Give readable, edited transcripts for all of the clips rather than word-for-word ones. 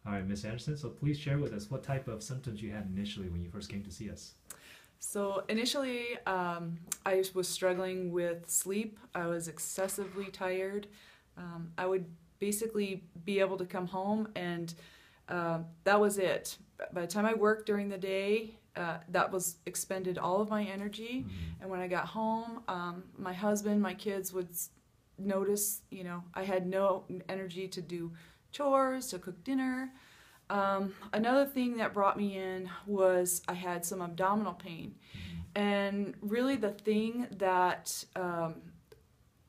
All right, Ms. Anderson, so please share with us what type of symptoms you had initially when you first came to see us. So initially, I was struggling with sleep. I was excessively tired. I would basically be able to come home and that was it. By the time I worked during the day, that was expended all of my energy. Mm-hmm. And when I got home, my husband, my kids would notice, I had no energy to do chores, to cook dinner. Another thing that brought me in was I had some abdominal pain. Mm-hmm. And really the thing that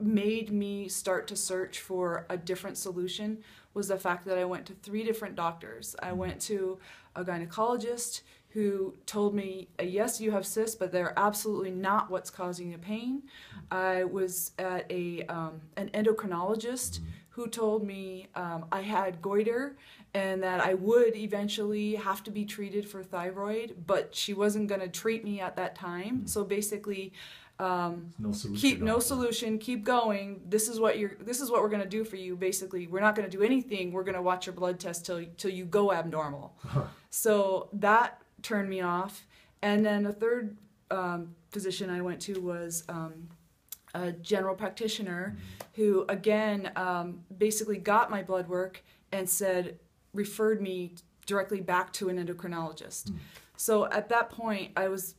made me start to search for a different solution was the fact that I went to 3 different doctors. I went to a gynecologist who told me, yes, you have cysts, but they're absolutely not what's causing the pain. I was at an endocrinologist who told me I had goiter and that I would eventually have to be treated for thyroid, but she wasn't going to treat me at that time. So basically, no solution, keep going. This is what we're going to do for you. Basically, we're not going to do anything. We're going to watch your blood test till you go abnormal. So that turned me off. And then the third physician I went to was a general practitioner who again basically got my blood work and referred me directly back to an endocrinologist. So at that point I was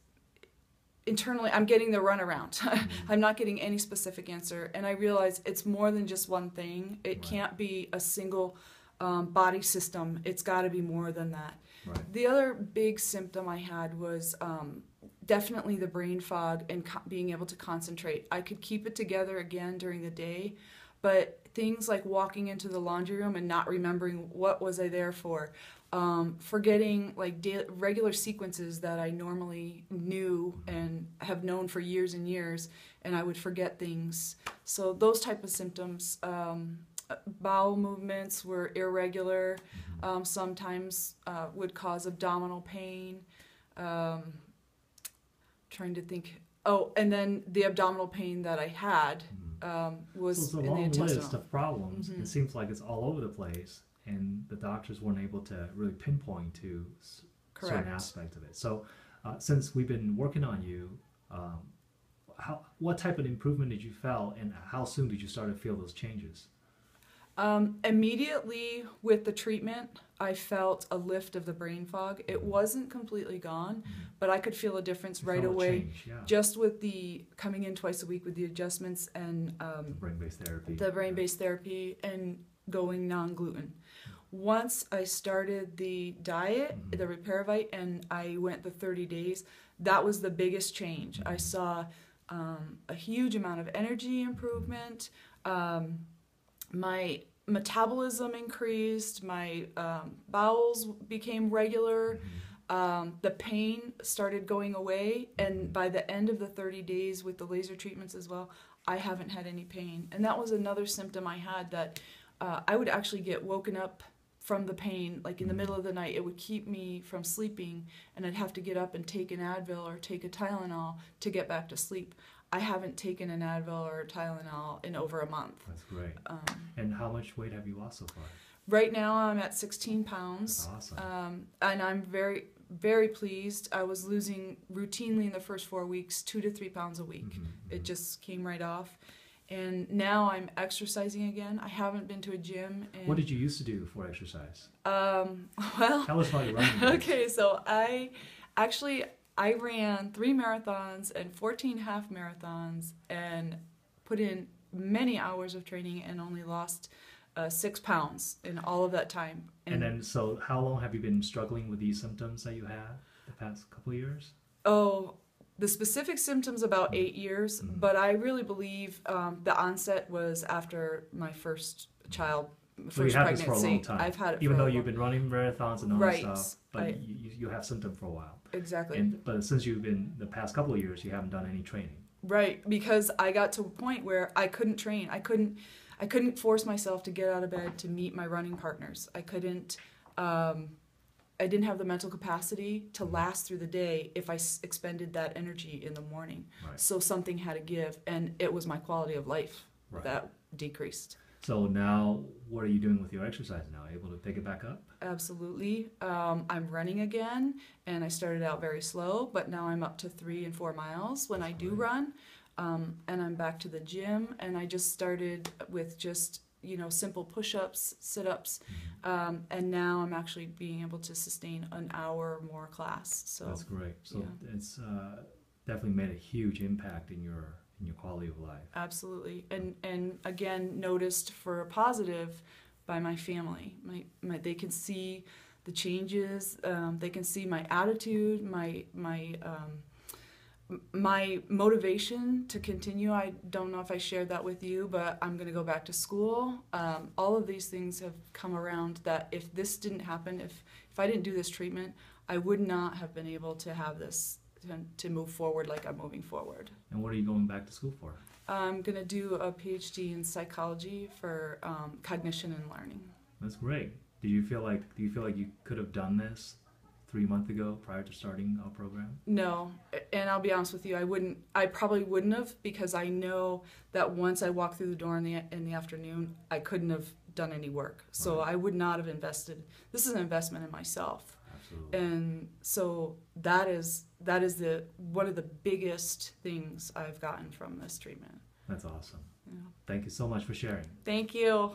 internally, I'm getting the runaround. I'm not getting any specific answer. And I realized it's more than just one thing. It can't be a single body system. It's got to be more than that. Right. The other big symptom I had was definitely the brain fog and being able to concentrate. I could keep it together again during the day, but things like walking into the laundry room and not remembering what was I there for, forgetting like regular sequences that I normally knew and have known for years and years, and I would forget things. So those type of symptoms. Bowel movements were irregular, sometimes would cause abdominal pain. Trying to think. Oh, and then the abdominal pain that I had was so it's a in the long intestinal. list of problems. It seems like it's all over the place, and the doctors weren't able to really pinpoint to certain aspects of it. So since we've been working on you, what type of improvement did you feel, and how soon did you start to feel those changes? Immediately with the treatment, I felt a lift of the brain fog. It wasn't completely gone, but I could feel a difference right away. Just with the coming in twice a week with the adjustments and the brain-based therapy and going non-gluten. Once I started the diet, the Reparavite, and I went the 30 days, that was the biggest change. I saw a huge amount of energy improvement. My metabolism increased, my bowels became regular, the pain started going away, and by the end of the 30 days with the laser treatments as well, I haven't had any pain. And that was another symptom I had, that I would actually get woken up from the pain, like in the middle of the night. It would keep me from sleeping, and I'd have to get up and take an Advil or take a Tylenol to get back to sleep. I haven't taken an Advil or a Tylenol in over a month. That's great. And how much weight have you lost so far? Right now I'm at 16 pounds. That's awesome. And I'm very, very pleased. I was losing routinely in the first 4 weeks 2 to 3 pounds a week. It just came right off. And now I'm exercising again. I haven't been to a gym. What did you used to do for exercise? Well, tell us about your running. Okay, so I ran 3 marathons and 14 half marathons and put in many hours of training and only lost 6 pounds in all of that time. And then, so how long have you been struggling with these symptoms that you have the past couple of years? Oh, the specific symptoms about 8 years, but I really believe the onset was after my first child. So you had this for a long time. I've had it even though you've been running marathons and all that stuff, but Right. you have symptoms for a while. Exactly. But since you've been the past couple of years, you haven't done any training. Right, because I got to a point where I couldn't train. I couldn't force myself to get out of bed to meet my running partners. I couldn't. I didn't have the mental capacity to last through the day if I expended that energy in the morning. Right. So something had to give, and it was my quality of life that decreased. So now, what are you doing with your exercise now? Able to pick it back up? Absolutely. I'm running again, and I started out very slow, but now I'm up to 3 and 4 miles when I do run. And I'm back to the gym, and I just started with just, simple push-ups, sit-ups, and now I'm actually being able to sustain an hour or more class. So that's great. So it's definitely made a huge impact in your quality of life. Absolutely. And again, noticed for a positive by my family. My they can see the changes. They can see my attitude, my motivation to continue. I don't know if I shared that with you, but I'm going to go back to school. All of these things have come around that if this didn't happen, if I didn't do this treatment, I would not have been able to have this, to move forward like I'm moving forward. And what are you going back to school for? I'm going to do a PhD in psychology for cognition and learning. That's great. Do you feel like you could have done this 3 months ago prior to starting our program? No, and I'll be honest with you, I probably wouldn't have, because I know that once I walk through the door in the afternoon, I couldn't have done any work. So Right. I would not have invested. This is an investment in myself. Absolutely. And so that is the one of the biggest things I've gotten from this treatment. That's awesome. Yeah. Thank you so much for sharing. Thank you.